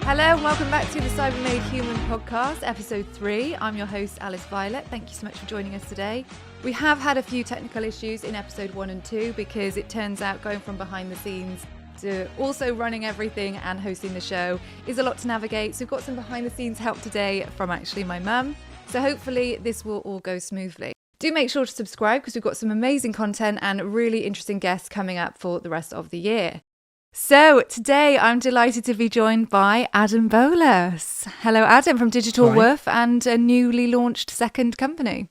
Hello and welcome back to the Cyber Made Human podcast, episode 3. I'm your host, Alice Violet. Thank you so much for joining us today. We have had a few technical issues in episode 1 and 2 because it turns out going from behind the scenes to also running everything and hosting the show is a lot to navigate. So we've got some behind the scenes help today from actually my mum. So hopefully this will all go smoothly. Do make sure to subscribe because we've got some amazing content and really interesting guests coming up for the rest of the year. So today I'm delighted to be joined by Adam Bolas. Hello, Adam, from Digital Woof and a newly launched second company.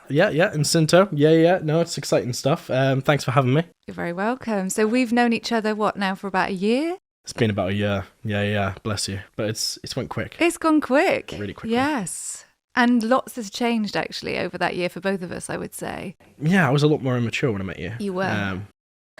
Yeah, Incento. Yeah. No, it's exciting stuff. Thanks for having me. You're very welcome. So we've known each other, now for about a year? It's been about a year. Yeah, bless you. But it's went quick. It's gone quick. Really quickly. Yes. And lots has changed actually over that year for both of us, I would say. Yeah, I was a lot more immature when I met you. You were.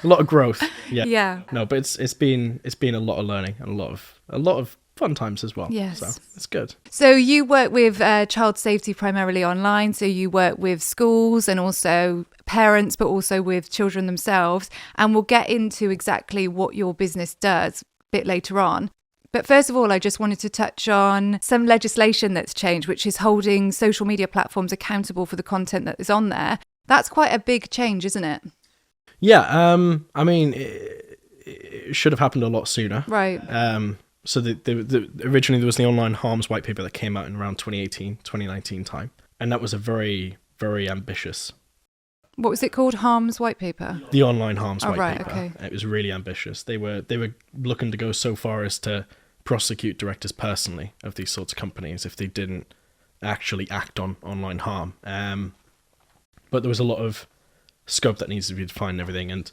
A lot of growth. Yeah. Yeah. No, but it's been a lot of learning and a lot of fun times as well. Yes. So it's good. So you work with child safety primarily online. So you work with schools and also parents, but also with children themselves. And we'll get into exactly what your business does a bit later on. But first of all, I just wanted to touch on some legislation that's changed, which is holding social media platforms accountable for the content that is on there. That's quite a big change, isn't it? Yeah. I mean, it should have happened a lot sooner. Right. So originally there was the online harms white paper that came out in around 2018, 2019 time. And that was a very, very ambitious. What was it called? Harms white paper? The online harms white paper. Okay. It was really ambitious. They were looking to go so far as to prosecute directors personally of these sorts of companies if they didn't actually act on online harm. But there was a lot of scope that needs to be defined and everything. And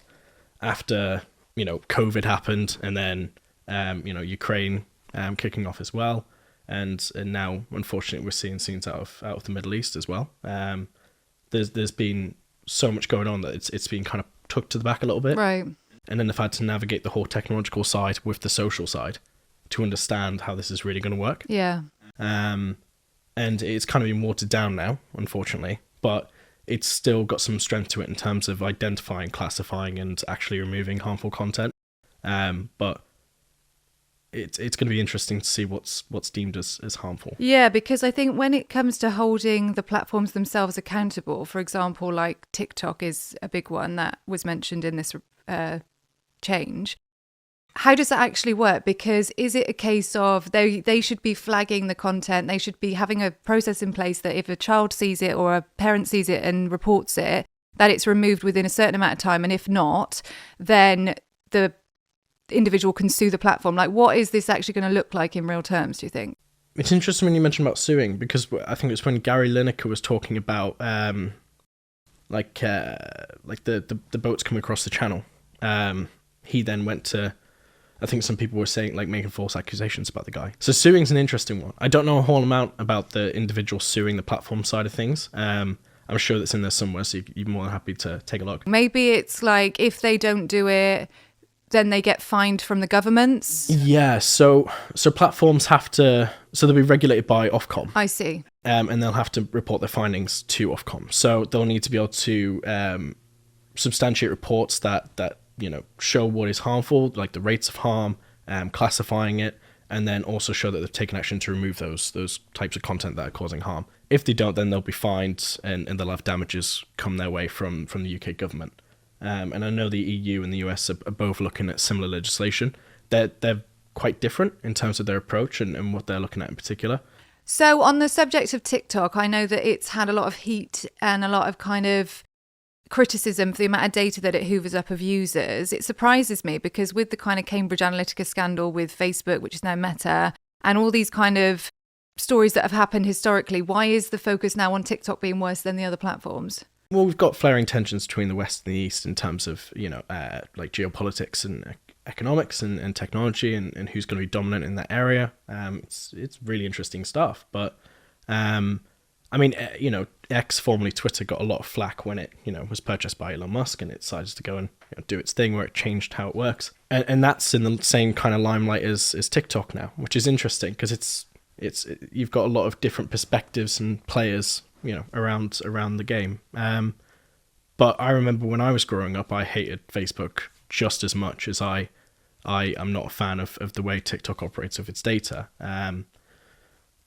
after, COVID happened and then, Ukraine kicking off as well. And now, unfortunately, we're seeing scenes out of the Middle East as well. There's been so much going on that it's been kind of tucked to the back a little bit. Right. And then they've had to navigate the whole technological side with the social side to understand how this is really going to work. Yeah. And it's kind of been watered down now, unfortunately. But it's still got some strength to it in terms of identifying, classifying, and actually removing harmful content. But it's going to be interesting to see what's deemed as harmful. Yeah, because I think when it comes to holding the platforms themselves accountable, for example, like TikTok is a big one that was mentioned in this change. How does that actually work? Because is it a case of they should be flagging the content, they should be having a process in place that if a child sees it or a parent sees it and reports it, that it's removed within a certain amount of time, and if not, then the individual can sue the platform? Like, what is this actually going to look like in real terms, do you think? It's interesting when you mentioned about suing, because I think it was when Gary Lineker was talking about the boats coming across the channel. He then went to, I think some people were saying, making false accusations about the guy. So suing's an interesting one. I don't know a whole amount about the individual suing the platform side of things. I'm sure that's in there somewhere, so you're more than happy to take a look. Maybe it's like if they don't do it, then they get fined from the governments? Yeah, so platforms have to, so they'll be regulated by Ofcom. I see. And they'll have to report their findings to Ofcom. So they'll need to be able to substantiate reports that show what is harmful, like the rates of harm, classifying it, and then also show that they've taken action to remove those types of content that are causing harm. If they don't, then they'll be fined and they'll have damages come their way from the UK government. And I know the EU and the US are both looking at similar legislation. They're quite different in terms of their approach and what they're looking at in particular. So on the subject of TikTok, I know that it's had a lot of heat and a lot of kind of criticism for the amount of data that it hoovers up of users. It surprises me because with the kind of Cambridge Analytica scandal with Facebook, which is now Meta, and all these kind of stories that have happened historically, why is the focus now on TikTok being worse than the other platforms? Well, we've got flaring tensions between the West and the East in terms of, geopolitics and economics and technology and who's going to be dominant in that area. It's really interesting stuff. But, X, formerly Twitter, got a lot of flack when it, was purchased by Elon Musk and it decided to go and do its thing where it changed how it works. And that's in the same kind of limelight as TikTok now, which is interesting because it's you've got a lot of different perspectives and players around the game. But I remember when I was growing up, I hated Facebook just as much as I I am not a fan of the way TikTok operates with its data.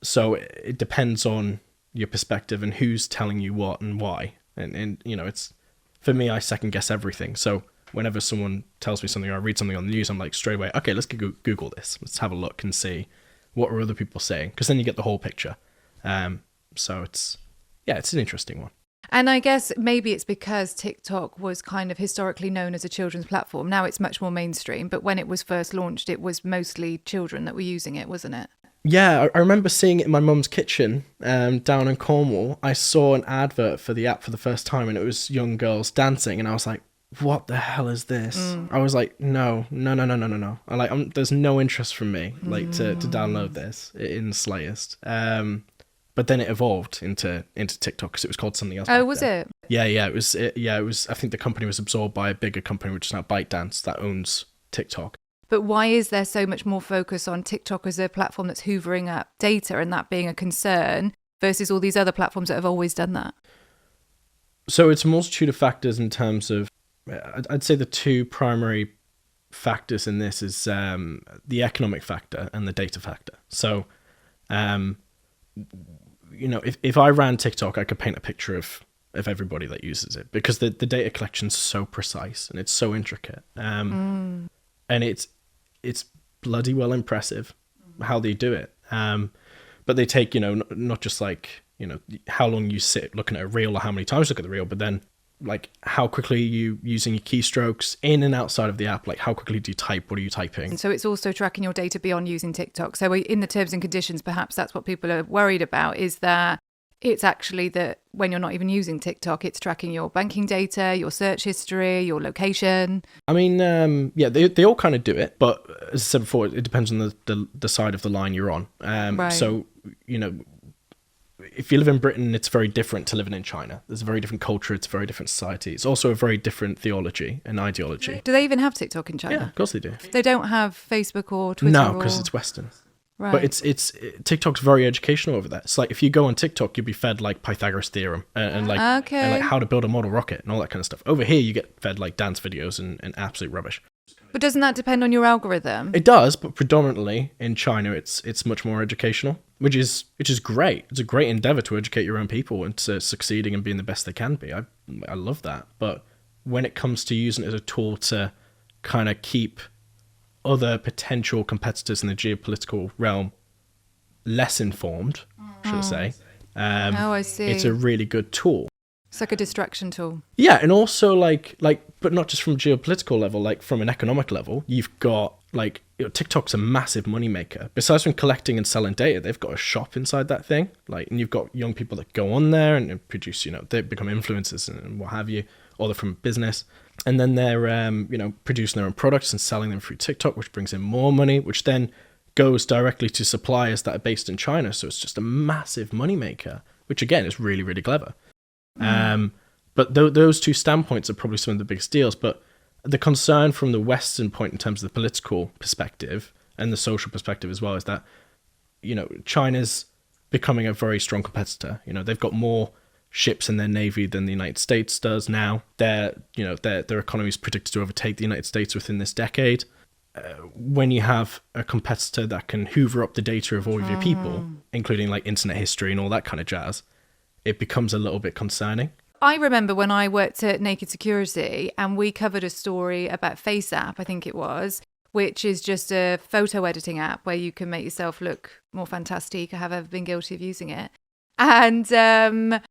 So it depends on your perspective and who's telling you what and why. And you know, it's, for me, I second guess everything. So whenever someone tells me something or I read something on the news, I'm like straight away, okay, let's Google this. Let's have a look and see what are other people saying, because then you get the whole picture. So it's an interesting one. And I guess maybe it's because TikTok was kind of historically known as a children's platform. Now it's much more mainstream, but when it was first launched, it was mostly children that were using it, wasn't it? Yeah, I remember seeing it in my mum's kitchen down in Cornwall. I saw an advert for the app for the first time, and it was young girls dancing, and I was like, what the hell is this? I was like, no. I like, there's no interest from me like to download this in the slightest. But then it evolved into TikTok because it was called something else. Oh, was it? Yeah, it was. I think the company was absorbed by a bigger company, which is now ByteDance, that owns TikTok. But why is there so much more focus on TikTok as a platform that's hoovering up data and that being a concern versus all these other platforms that have always done that? So it's a multitude of factors in terms of, I'd say the two primary factors in this is the economic factor and the data factor. So, you know, if I ran TikTok, I could paint a picture of everybody that uses it, because the data collection is so precise and it's so intricate. And it's bloody well impressive how they do it. But they take, you know, not just like, you know, how long you sit looking at a reel or how many times you look at the reel, but then like how quickly are you using your keystrokes in and outside of the app? Like how quickly do you type? What are you typing? And so it's also tracking your data beyond using TikTok. So in the terms and conditions, perhaps that's what people are worried about, is that it's actually that when you're not even using TikTok, it's tracking your banking data, your search history, your location. I mean, yeah, they all kind of do it. But as I said before, it depends on the side of the line you're on. Right. So, you know, if you live in Britain, it's very different to living in China. There's a very different culture. It's a very different society. It's also a very different theology and ideology. Do they even have TikTok in China? Yeah, of course they do. They don't have Facebook or Twitter? No, because it's Western. Right. But it's TikTok's very educational over there. It's like if you go on TikTok, you'll be fed like Pythagoras theorem and like how to build a model rocket and all that kind of stuff. Over here, you get fed like dance videos and absolute rubbish. But doesn't that depend on your algorithm? It does, but predominantly in China, it's much more educational, which is great. It's a great endeavor to educate your own people into succeeding and being the best they can be. I love that. But when it comes to using it as a tool to kind of keep other potential competitors in the geopolitical realm less informed, should I say? I see. It's a really good tool. It's like a distraction tool. Yeah, and also like, but not just from geopolitical level, like from an economic level, you've got like, you know, TikTok's a massive moneymaker. Besides from collecting and selling data, they've got a shop inside that thing. Like, and you've got young people that go on there and produce, you know, they become influencers and what have you, or they're from business. And then they're, you know, producing their own products and selling them through TikTok, which brings in more money, which then goes directly to suppliers that are based in China. So it's just a massive moneymaker, which again is really, really clever. But those two standpoints are probably some of the biggest deals. But the concern from the Western point in terms of the political perspective and the social perspective as well is that, you know, China's becoming a very strong competitor. You know, they've got more ships in their navy than the United States does now. Their economy is predicted to overtake the United States within this decade. When you have a competitor that can hoover up the data of all of your people, including like internet history and all that kind of jazz, it becomes a little bit concerning. I remember when I worked at Naked Security and we covered a story about FaceApp, I think it was, which is just a photo editing app where you can make yourself look more fantastic. I have ever been guilty of using it. And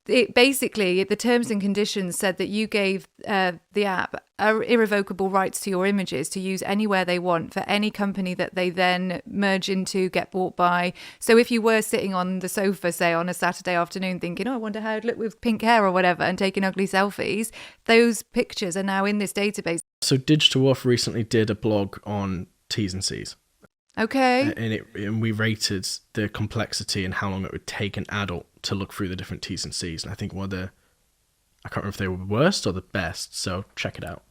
it basically, the terms and conditions said that you gave the app irrevocable rights to your images to use anywhere they want for any company that they then merge into, get bought by. So if you were sitting on the sofa, say on a Saturday afternoon thinking, oh, I wonder how I'd look with pink hair or whatever, and taking ugly selfies, those pictures are now in this database. So Digital Woof recently did a blog on T's and C's. Okay. And we rated the complexity and how long it would take an adult to look through the different T's and C's. And I think I can't remember if they were worst or the best, so check it out.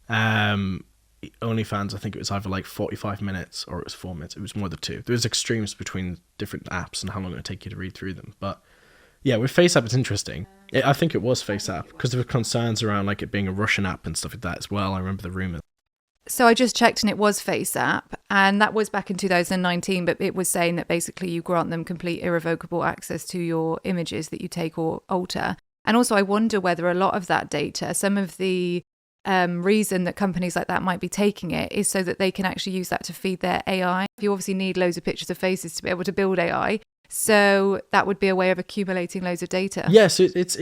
OnlyFans, I think it was either like 45 minutes or it was 4 minutes. It was more the two. There was extremes between different apps and how long it would take you to read through them. But yeah, with FaceApp, it's interesting. I think it was FaceApp because there were concerns around like it being a Russian app and stuff like that as well. I remember the rumors. So I just checked and it was FaceApp, and that was back in 2019, but it was saying that basically you grant them complete irrevocable access to your images that you take or alter. And also I wonder whether a lot of that data, some of the reason that companies like that might be taking it is so that they can actually use that to feed their AI. You obviously need loads of pictures of faces to be able to build AI. So that would be a way of accumulating loads of data. Yeah, so it's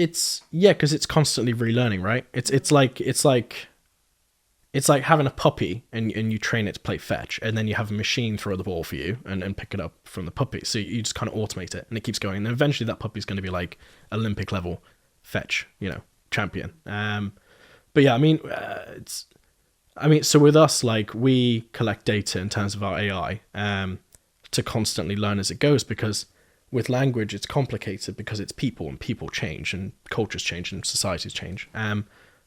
because it's constantly relearning, right? It's like having a puppy and you train it to play fetch, and then you have a machine throw the ball for you and pick it up from the puppy. So you just kind of automate it and it keeps going. And then eventually that puppy's going to be like Olympic level fetch, champion. But yeah, so with us, like, we collect data in terms of our AI to constantly learn as it goes, because with language, it's complicated because it's people, and people change and cultures change and societies change.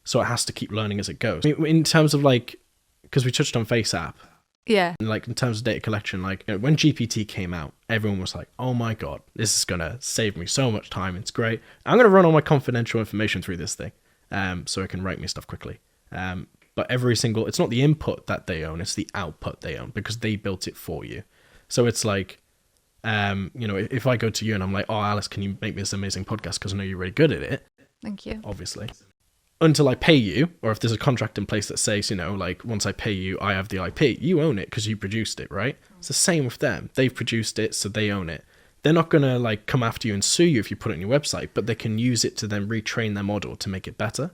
So it has to keep learning as it goes. In terms of because we touched on FaceApp. Yeah. And in terms of data collection, when GPT came out, everyone was like, oh my God, this is going to save me so much time. It's great. I'm going to run all my confidential information through this thing so it can write me stuff quickly. But it's not the input that they own, it's the output they own, because they built it for you. So it's like, if I go to you and I'm like, oh, Alice, can you make me this amazing podcast because I know you're really good at it? Thank you. Obviously. Until I pay you, or if there's a contract in place that says, once I pay you, I have the IP. You own it because you produced it, right? It's the same with them. They've produced it, so they own it. They're not going to come after you and sue you if you put it on your website, but they can use it to then retrain their model to make it better.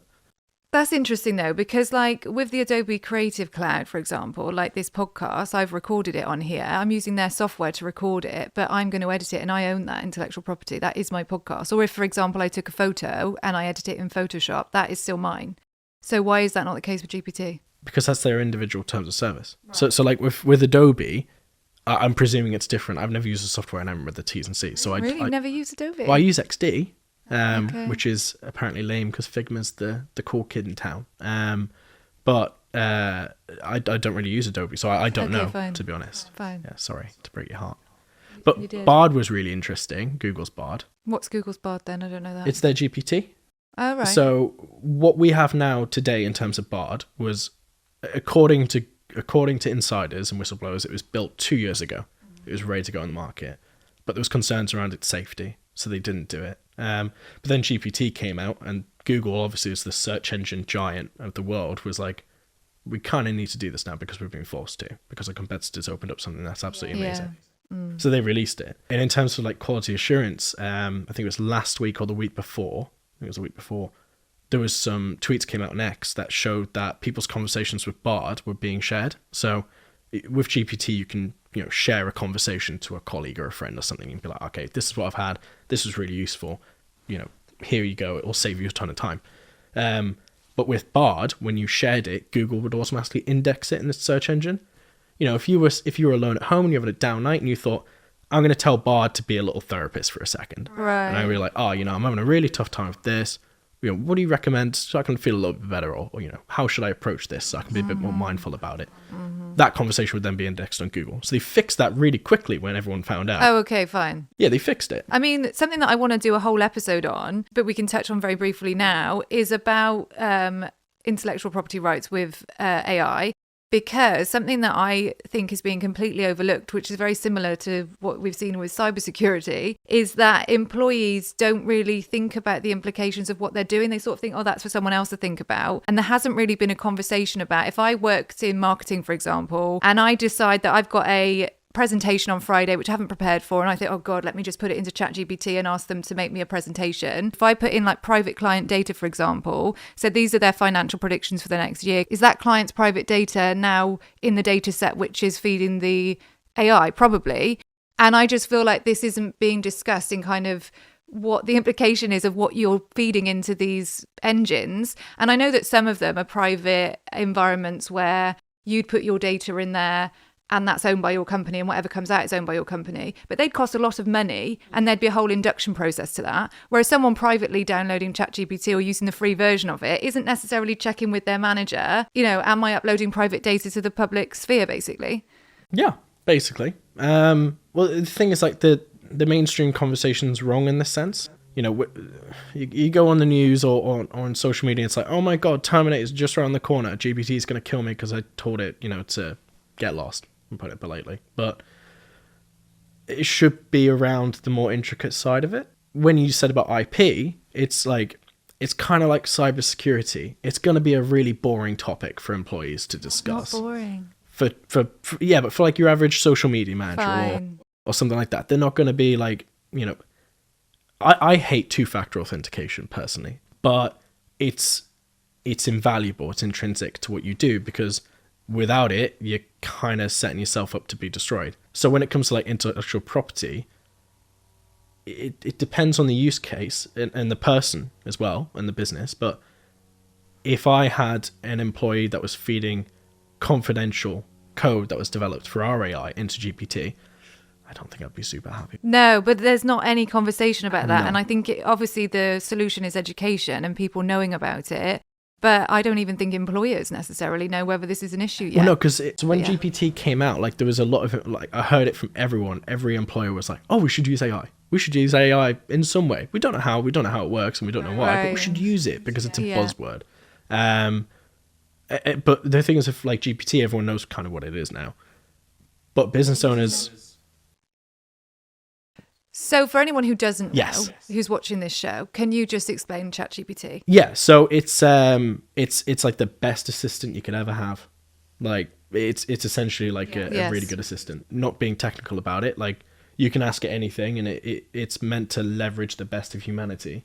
That's interesting though, because with the Adobe Creative Cloud, for example, like this podcast, I've recorded it on here. I'm using their software to record it, but I'm going to edit it and I own that intellectual property. That is my podcast. Or if, for example, I took a photo and I edit it in Photoshop, that is still mine. So why is that not the case with GPT? Because that's their individual terms of service. Right. So like with Adobe, I'm presuming it's different. I've never used the software and I remember the T's and C's. So I never used Adobe? Well, I use XD. Which is apparently lame because Figma's the cool kid in town. But I don't really use Adobe, so I don't know, fine. To be honest. Fine. Yeah, sorry to break your heart. But Bard was really interesting, Google's Bard. What's Google's Bard then? I don't know that. It's their GPT. Oh, right. So what we have now today in terms of Bard was, according to insiders and whistleblowers, it was built 2 years ago. It was ready to go on the market. But there was concerns around its safety, so they didn't do it. But then GPT came out, and Google, obviously as the search engine giant of the world, was like, we kind of need to do this now because we've been forced to, because our competitors opened up something that's absolutely amazing. So they released it. And in terms of quality assurance, I think it was last week or the week before, there was some tweets came out on X that showed that people's conversations with Bard were being shared. So with GPT, you can share a conversation to a colleague or a friend or something and be like, okay, this is what I've had. This was really useful. Here you go. It will save you a ton of time. But with Bard, when you shared it, Google would automatically index it in the search engine. If you were alone at home and you had a down night and you thought, I'm going to tell Bard to be a little therapist for a second. Right. And I were like, I'm having a really tough time with this. What do you recommend so I can feel a little bit better? Or how should I approach this so I can be a bit more mindful about it? That conversation would then be indexed on Google. So they fixed that really quickly when everyone found out. Oh, okay, fine. Yeah, they fixed it. I mean, something that I want to do a whole episode on, but we can touch on very briefly now, is about intellectual property rights with AI. Because something that I think is being completely overlooked, which is very similar to what we've seen with cybersecurity, is that employees don't really think about the implications of what they're doing. They sort of think, oh, that's for someone else to think about. And there hasn't really been a conversation about, if I worked in marketing, for example, and I decide that I've got a presentation on Friday which I haven't prepared for, and I think, oh god, let me just put it into ChatGPT and ask them to make me a presentation. If I put in private client data, for example, so these are their financial predictions for the next year, is that client's private data now in the data set which is feeding the AI? Probably. And I just feel like this isn't being discussed in kind of what the implication is of what you're feeding into these engines. And I know that some of them are private environments where you'd put your data in there and that's owned by your company, and whatever comes out is owned by your company. But they'd cost a lot of money, and there'd be a whole induction process to that. Whereas someone privately downloading ChatGPT or using the free version of it isn't necessarily checking with their manager, am I uploading private data to the public sphere, basically? Yeah, basically. Well, the thing is, the mainstream conversation's wrong in this sense. you go on the news or on social media, it's like, oh my god, Terminator's just around the corner, GPT's going to kill me because I told it, to get lost, and put it politely. But it should be around the more intricate side of it. When you said about IP, it's kind of like cybersecurity. It's going to be a really boring topic for employees to discuss. Not boring. For but for like your average social media manager or something like that, they're not going to be like, I hate two-factor authentication personally, but it's invaluable. It's intrinsic to what you do, because without it, you're kind of setting yourself up to be destroyed. So when it comes to like intellectual property, it depends on the use case and the person as well, and the business. But if I had an employee that was feeding confidential code that was developed for our AI into GPT, I don't think I'd be super happy. No, but there's not any conversation about that. No. And I think obviously the solution is education and people knowing about it. But I don't even think employers necessarily know whether this is an issue yet. Well, no, because when GPT came out, like there was a lot of it, like I heard it from everyone. Every employer was like, "Oh, we should use AI. We should use AI in some way. We don't know how. We don't know how it works, and we don't know why, but we should use it because it's a buzzword." But the thing is, if like GPT, everyone knows kind of what it is now. But business owners. So for anyone who doesn't know, Yes. who's watching this show, can you just explain ChatGPT? Yeah, so it's like the best assistant you could ever have. Like it's essentially like a really good assistant. Not being technical about it, like you can ask it anything, and it's meant to leverage the best of humanity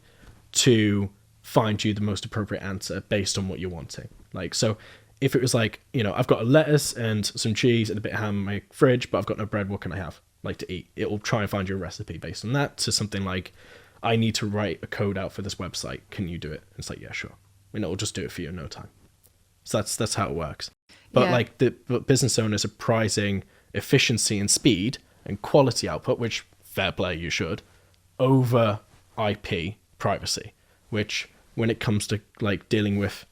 to find you the most appropriate answer based on what you're wanting. Like, so if it was like, I've got a lettuce and some cheese and a bit of ham in my fridge, but I've got no bread, what can I have like to eat? It will try and find you a recipe based on that. To something like, I need to write a code out for this website, can you do it? And it's like, yeah, sure. And it'll just do it for you in no time. So that's how it works. But but business owners are prizing efficiency and speed and quality output, which fair play, you should, over IP privacy, which when it comes to like dealing with,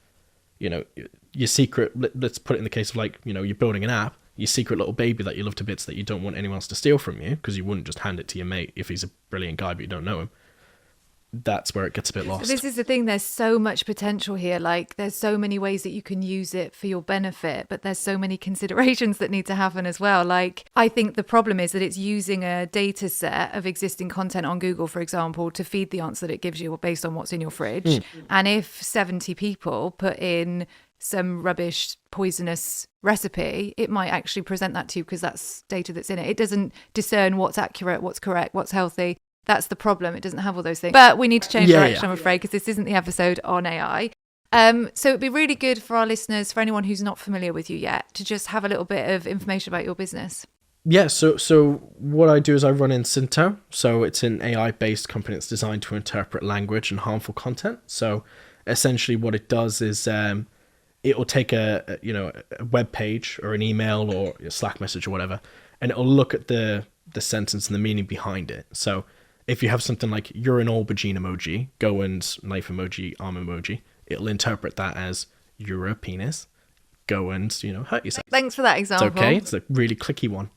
your secret, let's put it in the case of like, you're building an app, your secret little baby that you love to bits that you don't want anyone else to steal from you, because you wouldn't just hand it to your mate if he's a brilliant guy but you don't know him. That's where it gets a bit lost. This is the thing. There's so much potential here. Like, there's so many ways that you can use it for your benefit, but there's so many considerations that need to happen as well. Like, I think the problem is that it's using a data set of existing content on Google, for example, to feed the answer that it gives you based on what's in your fridge. And if 70 people put in some rubbish, poisonous recipe, it might actually present that to you because that's data that's in it. It doesn't discern what's accurate, what's correct, what's healthy. That's the problem. It doesn't have all those things. But we need to change direction, I'm afraid, because this isn't the episode on AI. So it'd be really good for our listeners, for anyone who's not familiar with you yet, to just have a little bit of information about your business. Yeah, so what I do is I run Incento. So it's an AI-based company that's designed to interpret language and harmful content. So essentially what it does is it will take a web page or an email or a Slack message or whatever, and it'll look at the sentence and the meaning behind it. So if you have something like, you're an aubergine emoji, go and knife emoji, arm emoji, it'll interpret that as, you're a penis, go and, hurt yourself. Thanks for that example. It's okay. It's a really clicky one.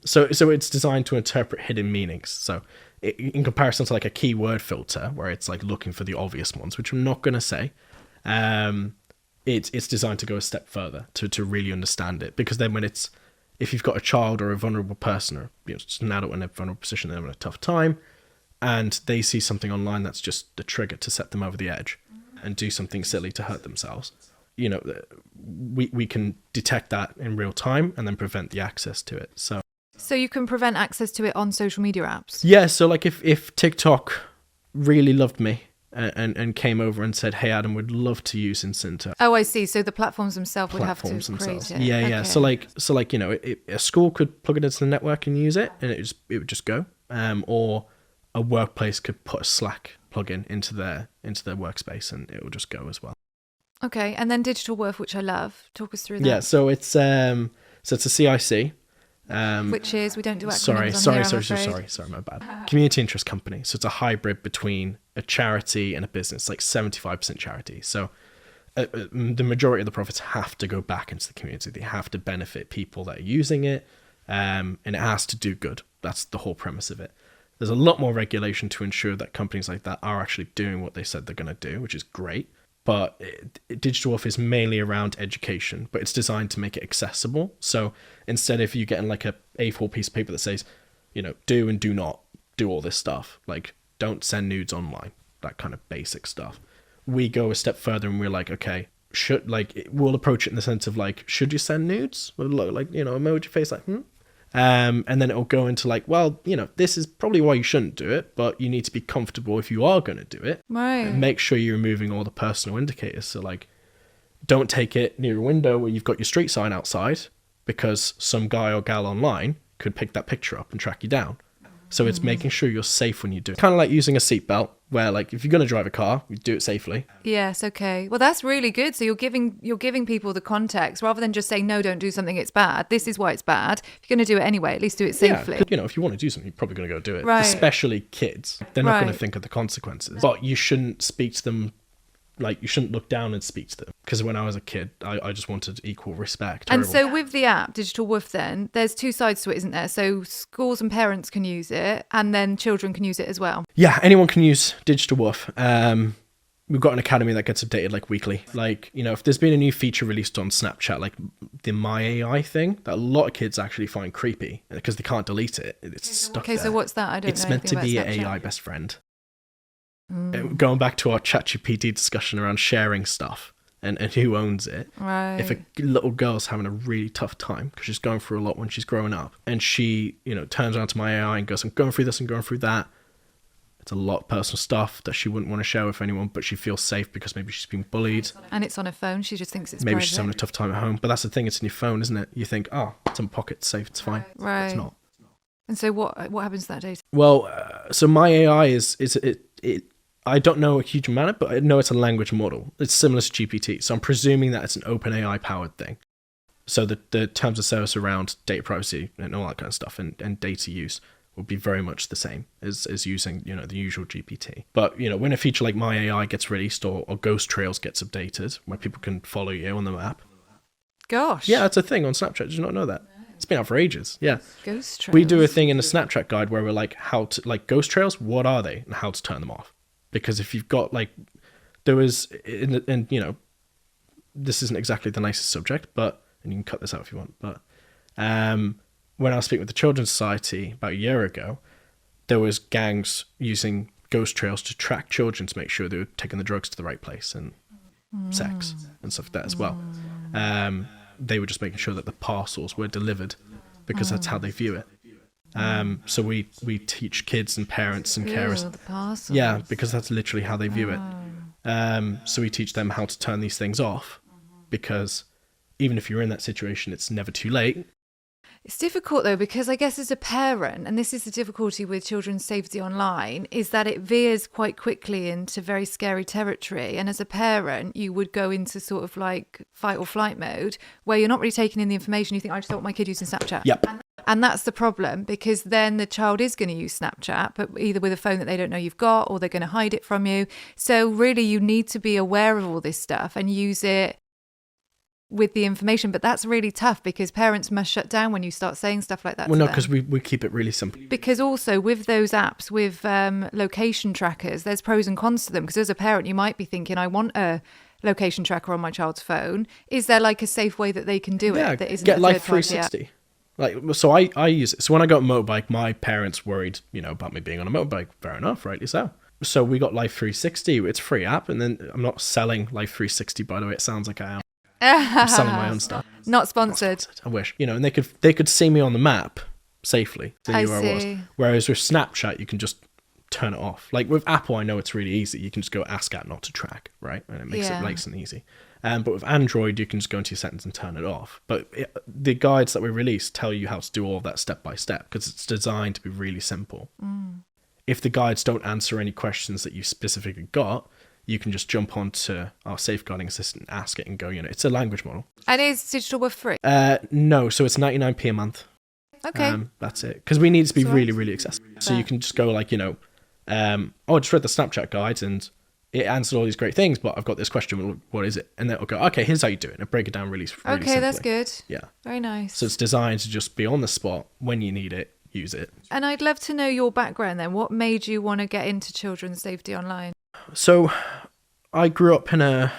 So it's designed to interpret hidden meanings. So in comparison to like a keyword filter, where it's like looking for the obvious ones, which I'm not going to say, it's designed to go a step further to really understand it. Because then if you've got a child or a vulnerable person, or just an adult in a vulnerable position, they're having a tough time, and they see something online that's just the trigger to set them over the edge and do something silly to hurt themselves, we can detect that in real time and then prevent the access to it. So you can prevent access to it on social media apps? Yeah, so like if TikTok really loved me and came over and said, hey, Adam, would love to use Incento. Oh, I see. So the platforms themselves would have to create it. Yeah, yeah. Okay. So like a school could plug it into the network and use it, and it would just go. Or a workplace could put a Slack plugin into their workspace, and it will just go as well. Okay, and then Digital Woof, which I love. Talk us through that. Yeah, so it's a CIC. Which is, we don't do acronyms sorry, my bad. Community interest company. So it's a hybrid between a charity and a business, like 75% charity. So the majority of the profits have to go back into the community. They have to benefit people that are using it, and it has to do good. That's the whole premise of it. There's a lot more regulation to ensure that companies like that are actually doing what they said they're going to do, which is great. But Digital Woof is mainly around education, but it's designed to make it accessible. So instead of you getting like a A4 piece of paper that says, do and do not do all this stuff, like don't send nudes online, that kind of basic stuff. We go a step further and we're like, okay, we'll approach it in the sense of like, should you send nudes? Like, emoji face, like, and then it'll go into like, well, this is probably why you shouldn't do it, but you need to be comfortable if you are going to do it. Right. And make sure you're removing all the personal indicators. So like, don't take it near a window where you've got your street sign outside, because some guy or gal online could pick that picture up and track you down. So it's making sure you're safe when you do it. Kind of like using a seatbelt, where like if you're going to drive a car, you do it safely. Yes, okay. Well, that's really good. So you're giving people the context rather than just saying, no, don't do something, it's bad. This is why it's bad. If you're going to do it anyway, at least do it safely. Yeah, if you want to do something, you're probably going to go do it. Right. Especially kids. They're not going to think of the consequences. But you shouldn't speak to them, like you shouldn't look down and speak to them. Because when I was a kid, I just wanted equal respect. And so with the app, Digital Woof, then, there's two sides to it, isn't there? So schools and parents can use it, and then children can use it as well. Yeah, anyone can use Digital Woof. We've got an academy that gets updated like weekly. Like, if there's been a new feature released on Snapchat, like the My AI thing, that a lot of kids actually find creepy because they can't delete it. It's stuck there. Okay, so what's that? I don't know. It's meant to be an AI best friend. Going back to our ChatGPT discussion around sharing stuff and who owns it. Right. If a little girl's having a really tough time because she's going through a lot when she's growing up, and she, turns around to My AI and goes, I'm going through this and going through that. It's a lot of personal stuff that she wouldn't want to share with anyone, but she feels safe because maybe she's been bullied. And it's on her phone. She just thinks it's maybe private. She's having a tough time at home. But that's the thing. It's in your phone, isn't it? You think, it's in my pocket, it's safe, it's fine. Right. It's not. And so what happens to that data? Well, so My AI is I don't know a huge amount, but I know it's a language model. It's similar to GPT. So I'm presuming that it's an open AI powered thing. So the terms of service around data privacy and all that kind of stuff and data use will be very much the same as using, the usual GPT. But, when a feature like My AI gets released or Ghost Trails gets updated, where people can follow you on the map. Gosh. Yeah, that's a thing on Snapchat. Did you not know that? It's been out for ages. Yeah. Ghost Trails. We do a thing in the Snapchat guide where we're like, Ghost Trails, what are they and how to turn them off? Because if you've got there was, and this isn't exactly the nicest subject, and you can cut this out if you want, but when I was speaking with the Children's Society about a year ago, there was gangs using ghost trails to track children to make sure they were taking the drugs to the right place and sex and stuff like that as well. They were just making sure that the parcels were delivered because that's how they view it. So we teach kids and parents and carers. The parcels. Yeah, because that's literally how they view it. So we teach them how to turn these things off, because even if you're in that situation, it's never too late. It's difficult though, because I guess as a parent, and this is the difficulty with children's safety online, is that it veers quite quickly into very scary territory. And as a parent, you would go into sort of like fight or flight mode where you're not really taking in the information. You think, I just don't want my kid using Snapchat. Yep. And that's the problem, because then the child is going to use Snapchat, but either with a phone that they don't know you've got, or they're going to hide it from you. So really, you need to be aware of all this stuff and use it with the information. But that's really tough, because parents must shut down when you start saying stuff like that. Well, no, because we keep it really simple. Because also with those apps, with location trackers, there's pros and cons to them. Because as a parent, you might be thinking, I want a location tracker on my child's phone. Is there like a safe way that they can do it that isn't get a Life third-party app? 360. So I use it. So when I got a motorbike, my parents worried, about me being on a motorbike. Fair enough, rightly so. So we got Life 360. It's a free app, and then I'm not selling Life 360, by the way. It sounds like I am. I'm selling my own stuff. Not sponsored. I wish, and they could see me on the map safely. I where I was. Whereas with Snapchat, you can just turn it off. Like with Apple, I know it's really easy. You can just go ask at not to track, right? And it makes it nice and easy. But with Android, you can just go into your settings and turn it off. But the guides that we release tell you how to do all of that step by step, because it's designed to be really simple. If the guides don't answer any questions that you specifically got, you can just jump onto our safeguarding assistant, ask it, and go, it's a language model. And is Digital Woof free? No, so it's 99p a month. Okay. That's it. Because we need it to be really, really accessible. So you can just go like, I just read the Snapchat guides and it answered all these great things, but I've got this question. What is it? And then it'll go, okay, here's how you do it. And break it down really simply. Okay, that's good. Yeah. Very nice. So it's designed to just be on the spot when you need it. use it. And I'd love to know your background then. What made you want to get into children's safety online? So I grew up in a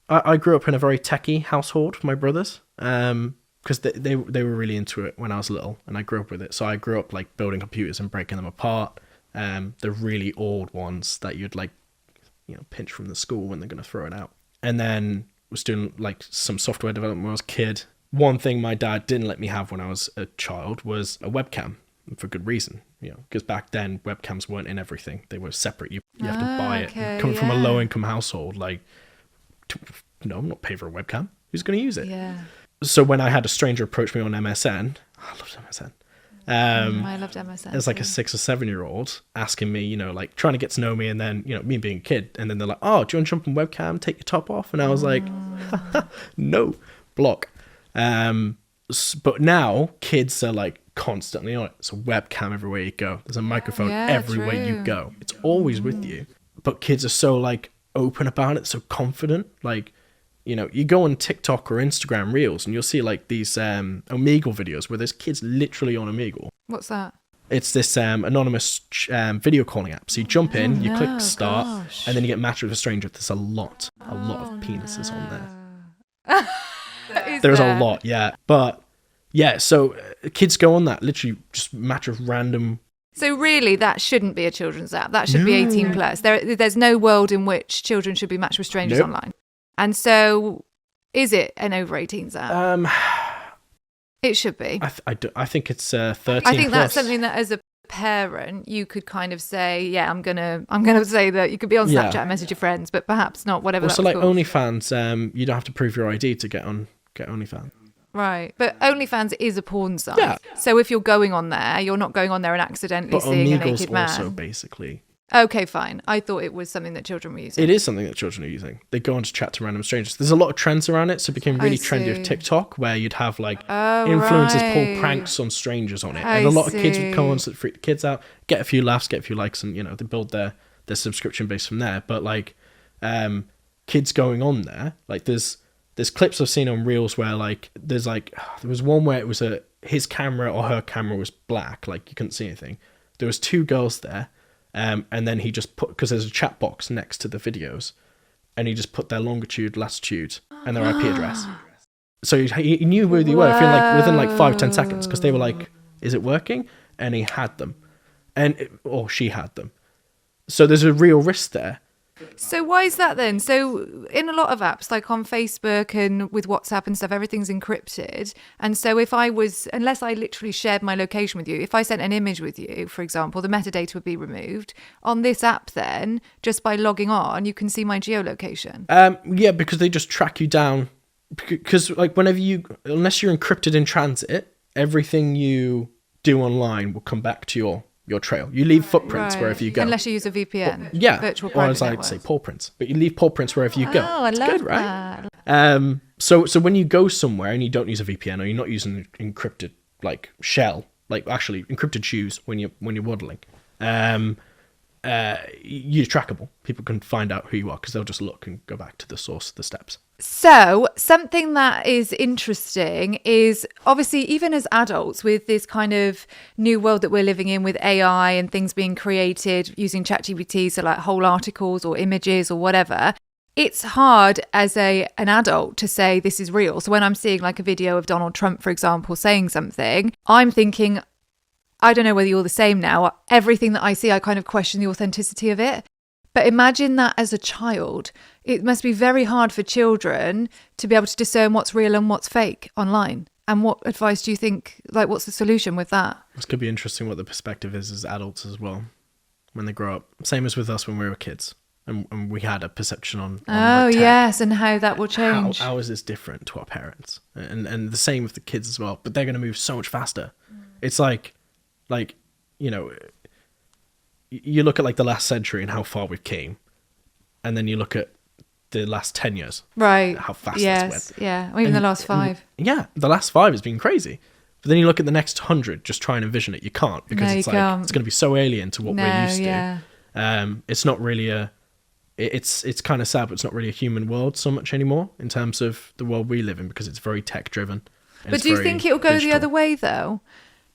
very techie household with my brothers, because they were really into it when I was little, and I grew up with it. So I grew up like building computers and breaking them apart. The really old ones that you'd like, pinch from the school when they're going to throw it out. And then was doing like some software development when I was a kid. One thing my dad didn't let me have when I was a child was a webcam, for good reason, because back then webcams weren't in everything. They were separate. You have to buy it. Coming from a low income household, like, no, I'm not paying for a webcam. Who's going to use it? Yeah. So when I had a stranger approach me on MSN, I loved MSN. I loved MSN. It was like a 6 or 7 year old asking me, like trying to get to know me, and then, me being a kid, and then they're like, oh, do you want to jump on webcam, take your top off? And I was like, no, block. But now kids are like constantly on it. It's a webcam everywhere you go. There's a microphone everywhere you go. It's always with you. But kids are so like open about it, so confident. Like, you go on TikTok or Instagram Reels and you'll see like these Omegle videos where there's kids literally on Omegle. What's that? It's this anonymous video calling app. So you jump in, you click start, and then you get matched with a stranger. There's a lot of penises on there. There's a lot, yeah. But yeah, so kids go on that, literally just match with random. So really, that shouldn't be a children's app. That should be 18 plus. There's no world in which children should be matched with strangers online. And so, is it an over 18s app? It should be. I think it's 13. I think plus. that's something that, as a parent, you could kind of say, yeah, I'm gonna say that you could be on Snapchat and message your friends, but perhaps not. Whatever. Also, like called. OnlyFans, you don't have to prove your ID to get OnlyFans. Right, but OnlyFans is a porn site. Yeah. So if you're going on there, you're not going on there and accidentally seeing a naked man. Also, basically. Okay, fine. I thought it was something that children were using. It is something that children are using. They go on to chat to random strangers. There's a lot of trends around it, so it became really trendy with TikTok, where you'd have like influencers pull pranks on strangers on it. And a lot of kids would come on to freak the kids out, get a few laughs, get a few likes, and they build their subscription base from there. But like kids going on there, like there's clips I've seen on Reels where like there was one where it was his camera or her camera was black, like you couldn't see anything. There was 2 girls there. And then he just put, because there's a chat box next to the videos, and he just put their longitude, latitude, and their IP address. So he knew where they were within like 5-10 seconds, because they were like, is it working? And he had them. Or she had them. So there's a real risk there. So why is that then? So in a lot of apps, like on Facebook and with WhatsApp and stuff, everything's encrypted. And so unless I literally shared my location with you, if I sent an image with you, for example, the metadata would be removed. On this app then, just by logging on, you can see my geolocation. Yeah, because they just track you down. Because like unless you're encrypted in transit, everything you do online will come back to your trail. You leave footprints wherever you go. Unless you use a VPN. Virtual private networks. Or as I'd say, paw prints. But you leave paw prints wherever you go. Oh, I love good, right? That. So when you go somewhere and you don't use a VPN, or you're not using an encrypted like shell, like actually encrypted shoes when you're waddling, you're trackable. People can find out who you are because they'll just look and go back to the source of the steps. So something that is interesting is obviously even as adults with this kind of new world that we're living in with AI and things being created using ChatGPT, so like whole articles or images or whatever, it's hard as an adult to say this is real. So when I'm seeing like a video of Donald Trump, for example, saying something, I'm thinking, I don't know whether you're the same now. Everything that I see, I kind of question the authenticity of it. But imagine that as a child. It must be very hard for children to be able to discern what's real and what's fake online. And what advice do you think, like what's the solution with that? This could be interesting what the perspective is as adults as well, when they grow up. Same as with us when we were kids. And we had a perception on like yes, and how that will change. How is this different to our parents? And the same with the kids as well. But they're going to move so much faster. It's like, you look at like the last century and how far we've came, and then you look at the last 10 years, right? How fast it's went. Yeah, or even the last 5. Yeah, the last 5 has been crazy. But then you look at the next 100, just try and envision it. You can't, because it's going to be so alien to what we're used to. It's not really it's kind of sad, but it's not really a human world so much anymore in terms of the world we live in, because it's very tech driven. But do you think it'll go the other way though?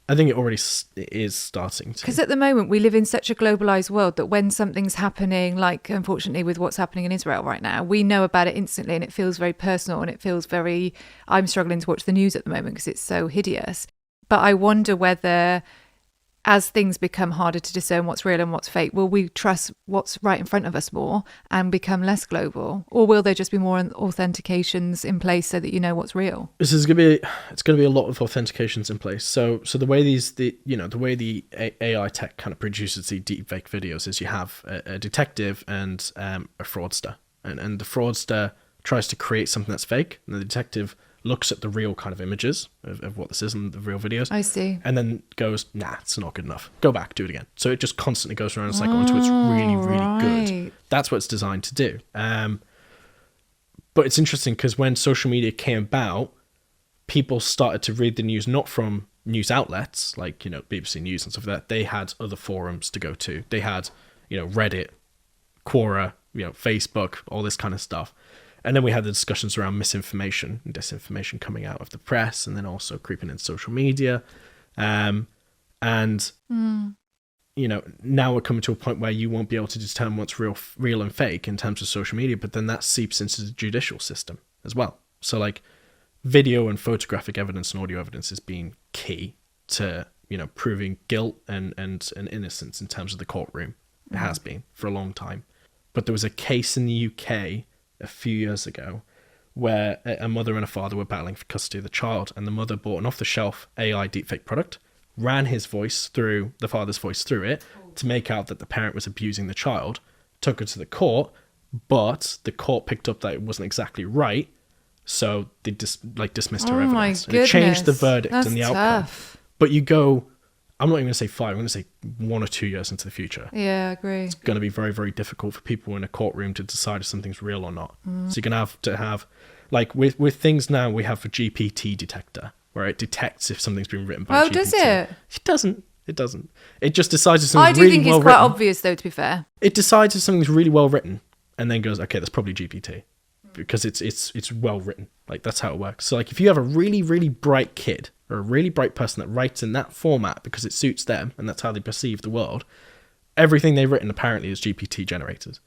I think it already is starting to. Because at the moment, we live in such a globalized world that when something's happening, like unfortunately with what's happening in Israel right now, we know about it instantly and it feels very personal and it feels very, I'm struggling to watch the news at the moment because it's so hideous. But I wonder whether, as things become harder to discern what's real and what's fake, will we trust what's right in front of us more and become less global? Or will there just be more authentications in place so that you know what's real? It's going to be a lot of authentications in place. So the way the way the AI tech kind of produces the deepfake videos is you have a detective and a fraudster. And the fraudster tries to create something that's fake, and the detective looks at the real kind of images of what this is and the real videos. I see. And then goes, nah, it's not good enough. Go back, do it again. So it just constantly goes around the cycle until it's really, really good. That's what it's designed to do. But it's interesting because when social media came about, people started to read the news not from news outlets like, BBC News and stuff like that. They had other forums to go to. They had, Reddit, Quora, Facebook, all this kind of stuff. And then we had the discussions around misinformation and disinformation coming out of the press and then also creeping in social media. Now we're coming to a point where you won't be able to determine what's real and fake in terms of social media, but then that seeps into the judicial system as well. So like video and photographic evidence and audio evidence is being key to, proving guilt and innocence in terms of the courtroom. It has been for a long time. But there was a case in the UK a few years ago where a mother and a father were battling for custody of the child, and the mother bought an off-the-shelf AI deepfake product, ran the father's voice through it to make out that the parent was abusing the child, took her to the court, but the court picked up that it wasn't exactly right, so they dismissed her evidence. And it changed the verdict and the outcome. Tough. But you go, I'm not even going to say 5, I'm going to say 1 or 2 years into the future. Yeah, I agree. It's going to be very, very difficult for people in a courtroom to decide if something's real or not. So you're going to have, like with things now we have a GPT detector, where it detects if something's been written by GPT. Oh, does it? It doesn't. It doesn't. It just decides if something's really well written. I do think it's quite obvious, though, to be fair. It decides if something's really well written and then goes, okay, that's probably GPT. Because it's well written. Like, that's how it works. So like if you have a really, really bright kid or a really bright person that writes in that format because it suits them and that's how they perceive the world, everything they've written apparently is GPT generated.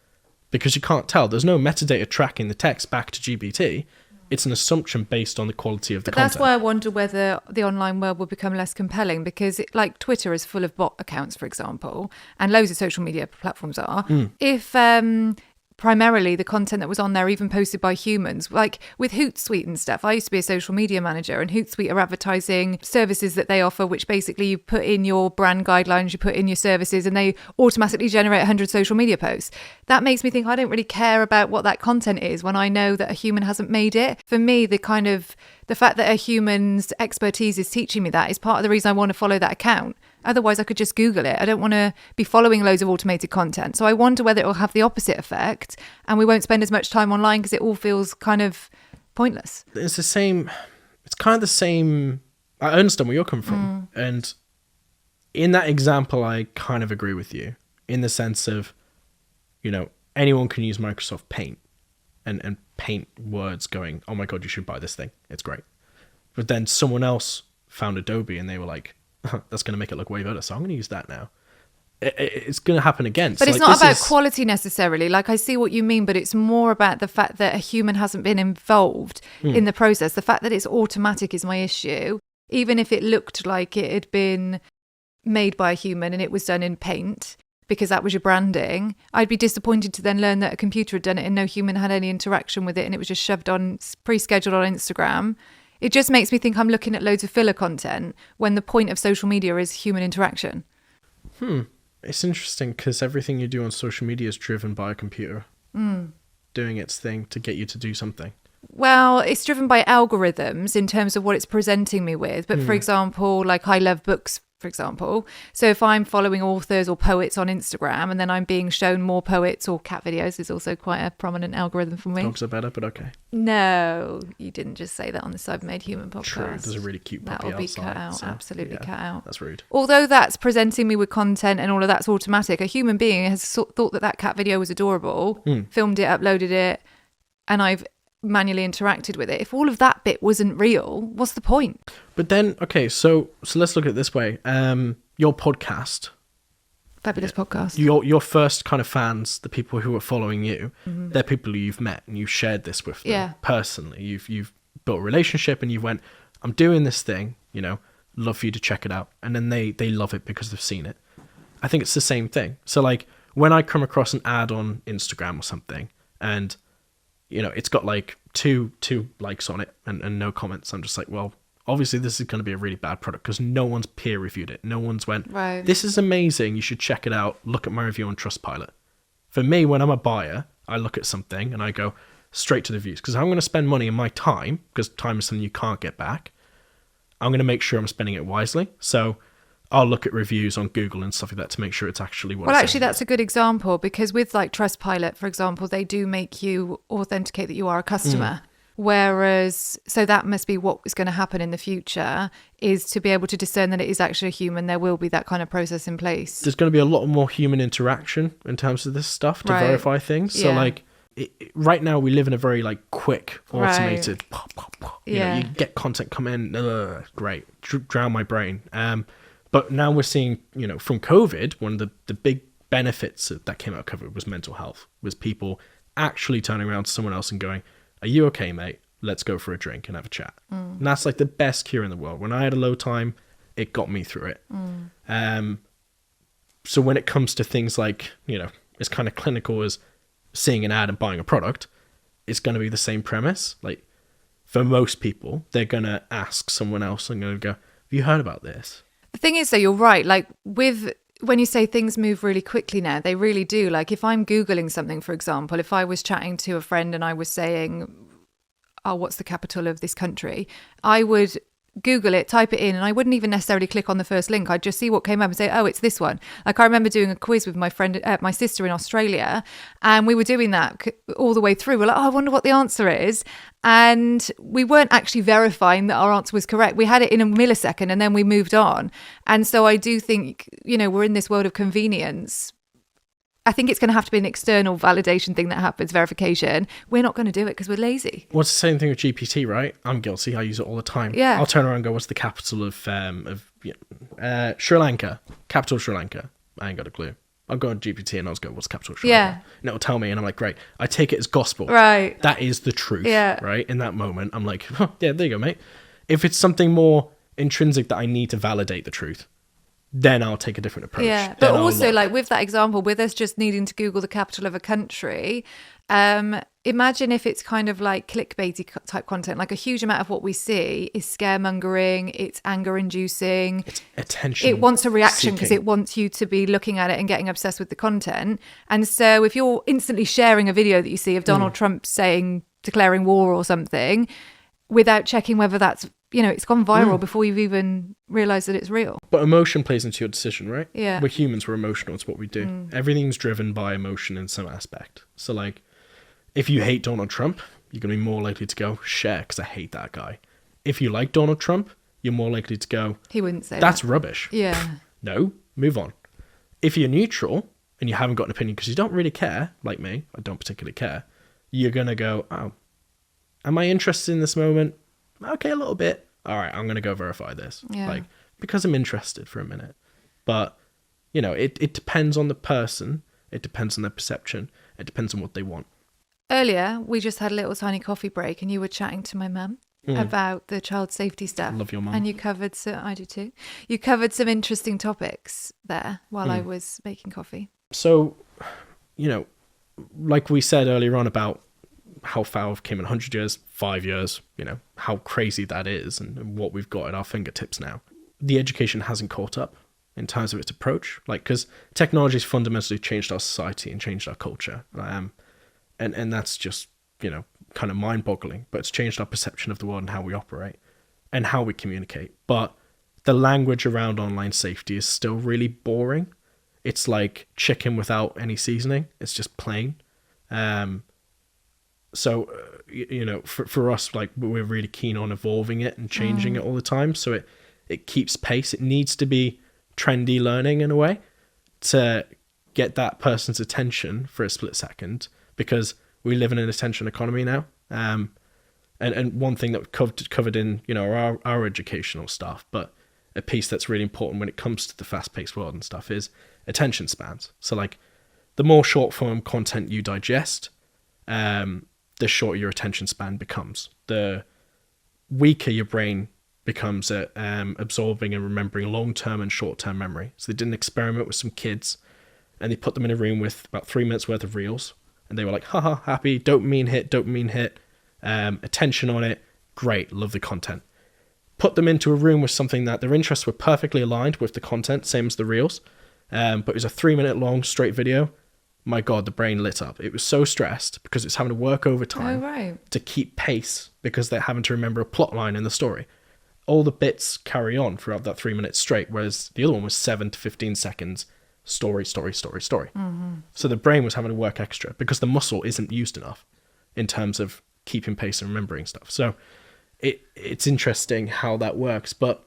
Because you can't tell. There's no metadata tracking the text back to GPT. It's an assumption based on the quality of the content. That's why I wonder whether the online world will become less compelling, because like Twitter is full of bot accounts, for example, and loads of social media platforms are. If primarily the content that was on there, even posted by humans, like with Hootsuite and stuff. I used to be a social media manager, and Hootsuite are advertising services that they offer, which basically you put in your brand guidelines, you put in your services, and they automatically generate 100 social media posts. That makes me think I don't really care about what that content is when I know that a human hasn't made it. For me, the fact that a human's expertise is teaching me that is part of the reason I want to follow that account. Otherwise, I could just Google it. I don't want to be following loads of automated content. So I wonder whether it will have the opposite effect and we won't spend as much time online because it all feels kind of pointless. It's kind of the same. I understand where you're coming from. And in that example, I kind of agree with you in the sense of, anyone can use Microsoft Paint and paint words going, oh my God, you should buy this thing. It's great. But then someone else found Adobe and they were like, that's going to make it look way better, so I'm going to use that now. It's going to happen again. But it's not about quality necessarily. Like, I see what you mean, but it's more about the fact that a human hasn't been involved in the process. The fact that it's automatic is my issue. Even if it looked like it had been made by a human and it was done in Paint, because that was your branding, I'd be disappointed to then learn that a computer had done it and no human had any interaction with it and it was just shoved on, pre-scheduled on Instagram. It just makes me think I'm looking at loads of filler content when the point of social media is human interaction. It's interesting because everything you do on social media is driven by a computer doing its thing to get you to do something. Well, it's driven by algorithms in terms of what it's presenting me with. But for example, like I love books, for example. So if I'm following authors or poets on Instagram and then I'm being shown more poets or cat videos, is also quite a prominent algorithm for me. Dogs are better, but okay. No, you didn't just say that on the Cyber-Made Human podcast. True, there's a really cute puppy outside. That'll be outside, cut out, so, absolutely cut out. That's rude. Although that's presenting me with content and all of that's automatic, a human being has thought that cat video was adorable, filmed it, uploaded it, and I've manually interacted with it. If all of that bit wasn't real, what's the point? But then, okay, so let's look at it this way. Your podcast, Fabulous podcast. your first kind of fans, the people who are following you, they're people who you've met and you've shared this with them personally. You've built a relationship and you went, I'm doing this thing, you know, love for you to check it out. And then they love it because they've seen it. I think it's the same thing. So like when I come across an ad on Instagram or something and, you know, it's got like two likes on it and no comments, I'm just like, well, obviously this is going to be a really bad product because no one's peer reviewed it. No one's went, right, this is amazing, you should check it out. Look at my review on Trustpilot. For me, when I'm a buyer, I look at something and I go straight to the reviews because I'm going to spend money and my time, because time is something you can't get back. I'm going to make sure I'm spending it wisely. So I'll look at reviews on Google and stuff like that to make sure it's actually what. Well, actually, that's a good example because with like Trustpilot, for example, they do make you authenticate that you are a customer. Whereas, so that must be what is going to happen in the future, is to be able to discern that it is actually a human. There will be that kind of process in place. There's going to be a lot more human interaction in terms of this stuff to verify things. So like right now we live in a very like quick, automated, pop, pop, pop. You know, you get content come in, great, drown my brain. But now we're seeing, you know, from COVID, one of the big benefits that came out of COVID was mental health, was people actually turning around to someone else and going, are you okay, mate? Let's go for a drink and have a chat. And that's like the best cure in the world. When I had a low time, it got me through it. So when it comes to things like, you know, as kind of clinical as seeing an ad and buying a product, it's going to be the same premise. Like for most people, they're going to ask someone else and going to go, have you heard about this? The thing is, though, you're right. Like when you say things move really quickly now, they really do. Like if I'm Googling something, for example, if I was chatting to a friend and I was saying, oh, what's the capital of this country? I would Google it, type it in, and I wouldn't even necessarily click on the first link. I'd just see what came up and say, oh, it's this one. Like I remember doing a quiz with my sister in Australia, and we were doing that all the way through. We're like, oh, I wonder what the answer is. And we weren't actually verifying that our answer was correct. We had it in a millisecond and then we moved on. And so I do think, you know, we're in this world of convenience. I think it's going to have to be an external validation thing that happens, verification. We're not going to do it because we're lazy. Well, it's the same thing with GPT, right? I'm guilty. I use it all the time. Yeah. I'll turn around and go, what's the capital of Sri Lanka? Capital of Sri Lanka. I ain't got a clue. I'll go on GPT and I'll go, what's the capital of Sri Lanka? And it'll tell me and I'm like, great. I take it as gospel. Right. That is the truth. Yeah. Right? In that moment, I'm like, oh, yeah, there you go, mate. If it's something more intrinsic that I need to validate the truth, then I'll take a different approach. Yeah, but also like with that example, with us just needing to Google the capital of a country, imagine if it's kind of like clickbaity type content. Like a huge amount of what we see is scaremongering, it's anger inducing, it's attention. It wants a reaction because it wants you to be looking at it and getting obsessed with the content. And so if you're instantly sharing a video that you see of Donald Trump declaring war or something, without checking whether that's, you know, it's gone viral before you've even realised that it's real. But emotion plays into your decision, right? Yeah. We're humans, we're emotional, it's what we do. Everything's driven by emotion in some aspect. So like, if you hate Donald Trump, you're going to be more likely to go, share, because I hate that guy. If you like Donald Trump, you're more likely to go, he wouldn't say that's that. Rubbish. Yeah. No, move on. If you're neutral and you haven't got an opinion because you don't really care, like me, I don't particularly care, you're going to go, oh, am I interested in this moment? Okay, a little bit. All right, I'm going to go verify this. Yeah. Like, because I'm interested for a minute. But, you know, it depends on the person. It depends on their perception. It depends on what they want. Earlier, we just had a little tiny coffee break and you were chatting to my mum about the child safety stuff. I love your mum. And you covered, I do too. You covered some interesting topics there while I was making coffee. So, you know, like we said earlier on about how far we've came in 100 years, 5 years, you know, how crazy that is and what we've got at our fingertips now. The education hasn't caught up in terms of its approach, like, because technology has fundamentally changed our society and changed our culture. And that's just, you know, kind of mind-boggling, but it's changed our perception of the world and how we operate and how we communicate. But the language around online safety is still really boring. It's like chicken without any seasoning. It's just plain. So, you know, for us, like, we're really keen on evolving it and changing it all the time. So it keeps pace. It needs to be trendy learning in a way to get that person's attention for a split second, because we live in an attention economy now. And one thing that we covered in, you know, our educational stuff, but a piece that's really important when it comes to the fast-paced world and stuff is attention spans. So like the more short-form content you digest, the shorter your attention span becomes. The weaker your brain becomes at absorbing and remembering long-term and short-term memory. So they did an experiment with some kids, and they put them in a room with about 3 minutes worth of reels, and they were like, haha, happy, dopamine hit, attention on it, great, love the content. Put them into a room with something that their interests were perfectly aligned with the content, same as the reels, but it was a 3 minute long straight video. My God, the brain lit up. It was so stressed because it's having to work overtime to keep pace because they're having to remember a plot line in the story. All the bits carry on throughout that 3 minutes straight, whereas the other one was 7 to 15 seconds, story. Mm-hmm. So the brain was having to work extra because the muscle isn't used enough in terms of keeping pace and remembering stuff. So it's interesting how that works, but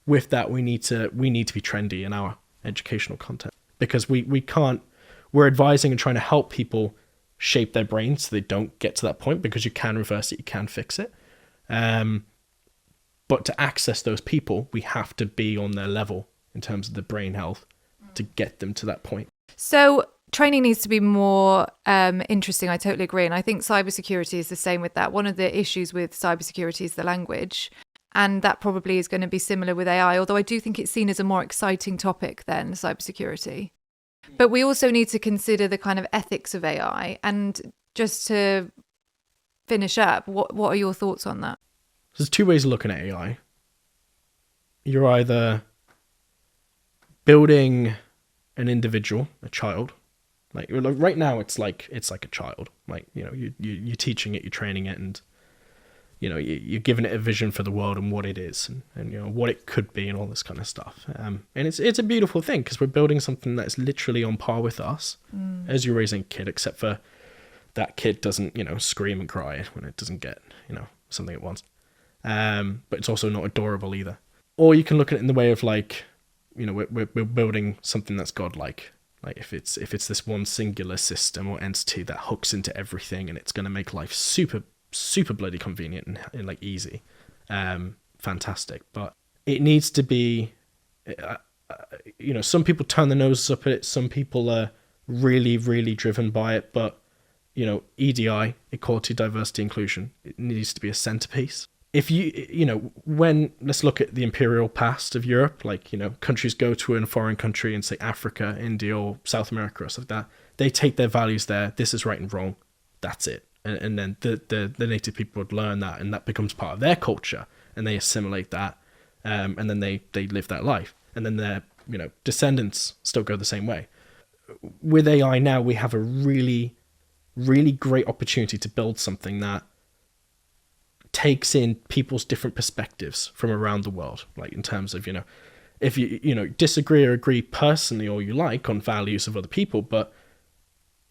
with that we need to be trendy in our educational content, because we're advising and trying to help people shape their brains so they don't get to that point, because you can reverse it, you can fix it, but to access those people we have to be on their level in terms of the brain health to get them to that point. So training needs to be more interesting. I totally agree. And I think cybersecurity is the same with that. One of the issues with cybersecurity is the language. And that probably is going to be similar with AI, although I do think it's seen as a more exciting topic than cybersecurity. But we also need to consider the kind of ethics of AI. And just to finish up, what are your thoughts on that? There's two ways of looking at AI. You're either building an individual, a child. Like right now, it's like a child. Like, you know, you're teaching it, you're training it, and you know, you're giving it a vision for the world and what it is, and you know what it could be, and all this kind of stuff. And it's a beautiful thing because we're building something that's literally on par with us as you're raising a kid, except for that kid doesn't, you know, scream and cry when it doesn't get, you know, something it wants. But it's also not adorable either. Or you can look at it in the way of like, you know, we're building something that's godlike. Like if it's this one singular system or entity that hooks into everything and it's going to make life super bloody convenient and like easy, fantastic. But it needs to be, you know, some people turn their noses up at it. Some people are really, really driven by it. But, you know, EDI, equality, diversity, inclusion, it needs to be a centerpiece. If you know, let's look at the imperial past of Europe, like, you know, countries go to a foreign country and say Africa, India, or South America or stuff like that. They take their values there. This is right and wrong. That's it. And then the native people would learn that, and that becomes part of their culture, and they assimilate that, and then they live that life, and then their, you know, descendants still go the same way. With AI now, we have a really, really great opportunity to build something that takes in people's different perspectives from around the world, like in terms of, you know, if you know, disagree or agree personally or you like on values of other people, but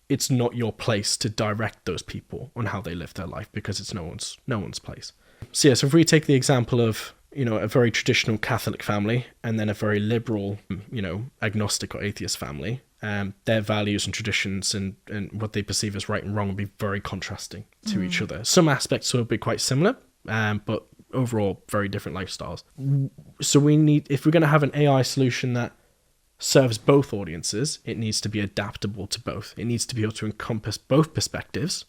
it's not your place to direct those people on how they live their life, because it's no one's place. So yes, if we take the example of, you know, a very traditional Catholic family and then a very liberal, you know, agnostic or atheist family, their values and traditions and what they perceive as right and wrong will be very contrasting to each other. Some aspects will be quite similar, but overall very different lifestyles. So if we're going to have an AI solution that serves both audiences, it needs to be adaptable to both. It needs to be able to encompass both perspectives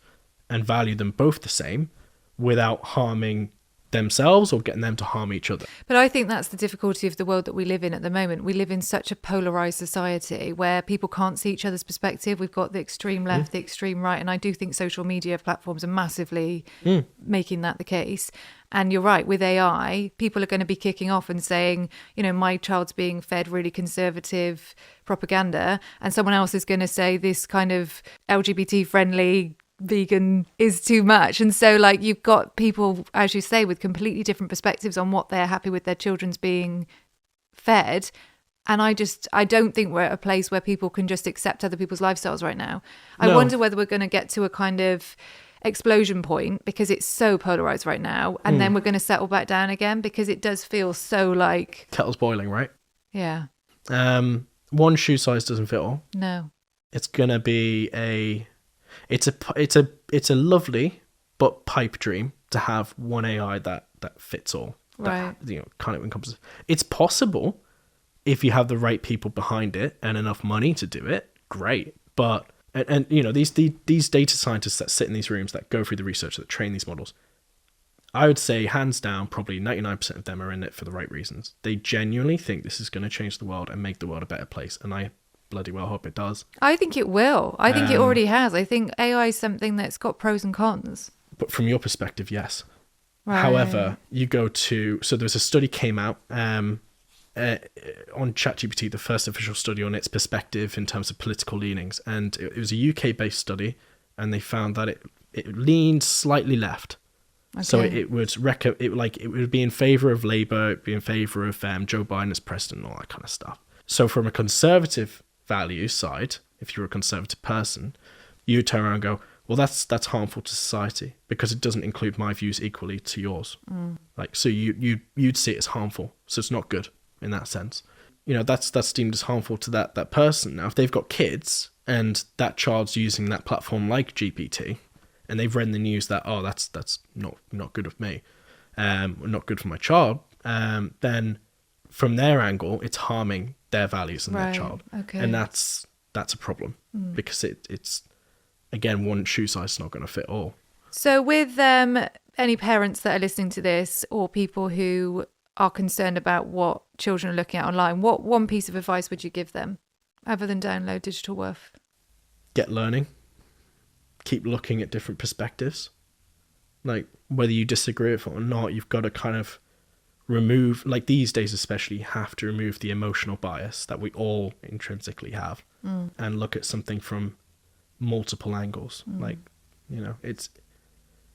and value them both the same without harming themselves or getting them to harm each other. But I think that's the difficulty of the world that we live in at the moment. We live in such a polarized society where people can't see each other's perspective. We've got the extreme left, the extreme right, and I do think social media platforms are massively making that the case. And you're right, with AI, people are going to be kicking off and saying, you know, my child's being fed really conservative propaganda, and someone else is going to say this kind of LGBT friendly vegan is too much. And so like you've got people, as you say, with completely different perspectives on what they're happy with their children's being fed. And I don't think we're at a place where people can just accept other people's lifestyles right now. No. I wonder whether we're going to get to a kind of explosion point because it's so polarized right now, and then we're going to settle back down again, because it does feel so like kettle's boiling, right? Yeah. One shoe size doesn't fit all. No. It's going to be it's a lovely but pipe dream to have one AI that fits all. Right. That, kind of encompasses. It's possible if you have the right people behind it and enough money to do it. Great, but and these data scientists that sit in these rooms that go through the research that train these models, I would say hands down, probably 99% of them are in it for the right reasons. They genuinely think this is going to change the world and make the world a better place, and I bloody well hope it does. I think it will. I think it already has. I think AI is something that's got pros and cons. But from your perspective, yes. Right. However, you go to... So there's a study came out on ChatGPT, the first official study on its perspective in terms of political leanings. And it was a UK-based study, and they found that it leaned slightly left. Okay. So it would be in favour of Labour, it would be in favour of Joe Biden as president and all that kind of stuff. So from a conservative values side, if you're a conservative person, you turn around and go, well, that's harmful to society because it doesn't include my views equally to yours. So you'd see it as harmful. So it's not good in that sense. That's deemed as harmful to that person. Now, if they've got kids and that child's using that platform like GPT, and they've read in the news that that's not good of me, not good for my child, then from their angle, it's harming their values and their child. Okay. And that's a problem because it's again, one shoe size is not going to fit all. So with any parents that are listening to this or people who are concerned about what children are looking at online, what one piece of advice would you give them other than download Digital Woof? Get learning. Keep looking at different perspectives. Like whether you disagree with it or not, you've got to kind of remove, like these days especially, you have to remove the emotional bias that we all intrinsically have and look at something from multiple angles. Like,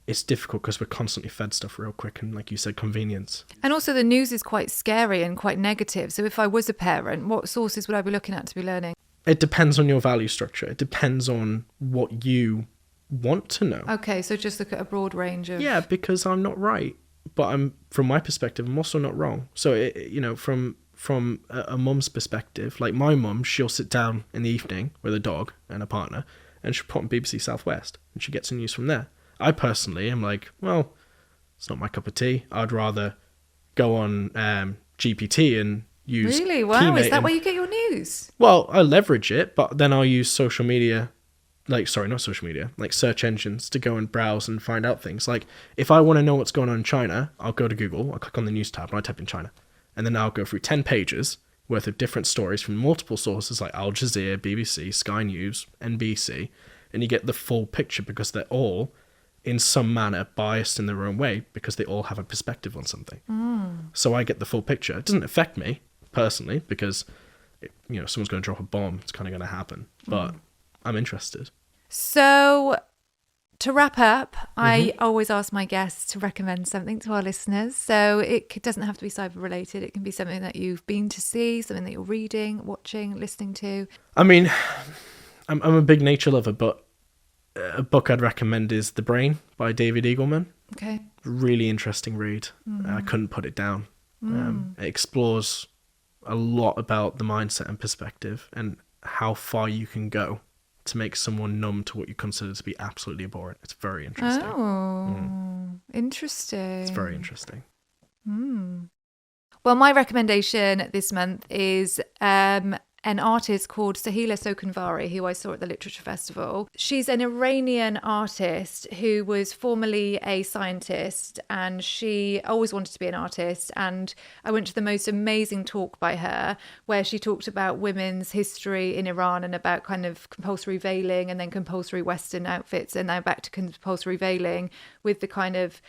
it's difficult because we're constantly fed stuff real quick and, like you said, convenience. And also the news is quite scary and quite negative. So if I was a parent, what sources would I be looking at to be learning? It depends on your value structure. It depends on what you want to know. Okay, so just look at a broad range of... Yeah, because I'm not right. But from my perspective, I'm also not wrong. So, from a mum's perspective, like my mum, she'll sit down in the evening with a dog and a partner and she'll put on BBC Southwest and she gets the news from there. I personally am like, well, it's not my cup of tea. I'd rather go on GPT and use... Really? Wow, is that where you get your news? Well, I leverage it, but then I'll use social media... not social media, like search engines to go and browse and find out things. Like if I want to know what's going on in China, I'll go to Google, I'll click on the news tab and I type in China. And then I'll go through 10 pages worth of different stories from multiple sources like Al Jazeera, BBC, Sky News, NBC. And you get the full picture because they're all in some manner biased in their own way because they all have a perspective on something. So I get the full picture. It doesn't affect me personally because, someone's going to drop a bomb. It's kind of going to happen. But I'm interested. So to wrap up, I always ask my guests to recommend something to our listeners. So it doesn't have to be cyber related. It can be something that you've been to see, something that you're reading, watching, listening to. I mean, I'm a big nature lover, but a book I'd recommend is The Brain by David Eagleman. Okay. Really interesting read. I couldn't put it down. It explores a lot about the mindset and perspective and how far you can go to make someone numb to what you consider to be absolutely abhorrent. It's very interesting. Oh, interesting. It's very interesting. Well, my recommendation this month is an artist called Sahila Sokanvari, who I saw at the Literature Festival. She's an Iranian artist who was formerly a scientist, and she always wanted to be an artist. And I went to the most amazing talk by her where she talked about women's history in Iran and about kind of compulsory veiling and then compulsory Western outfits and now back to compulsory veiling with the kind of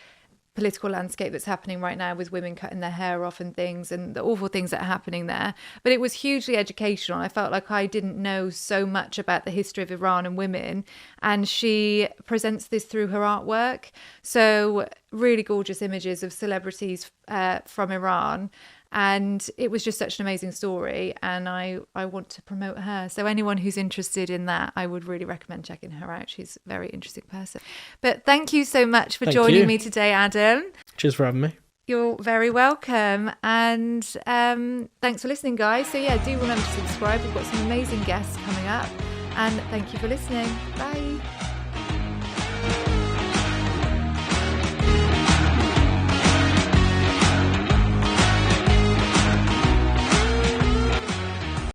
political landscape that's happening right now with women cutting their hair off and things and the awful things that are happening there. But it was hugely educational. I felt like I didn't know so much about the history of Iran and women, and she presents this through her artwork. So really gorgeous images of celebrities from Iran. And it was just such an amazing story, and I want to promote her. So anyone who's interested in that, I would really recommend checking her out. She's a very interesting person. But thank you so much for joining me today, Adam. Cheers for having me. You're very welcome. And thanks for listening, guys. So yeah, do remember to subscribe. We've got some amazing guests coming up. And thank you for listening. Bye.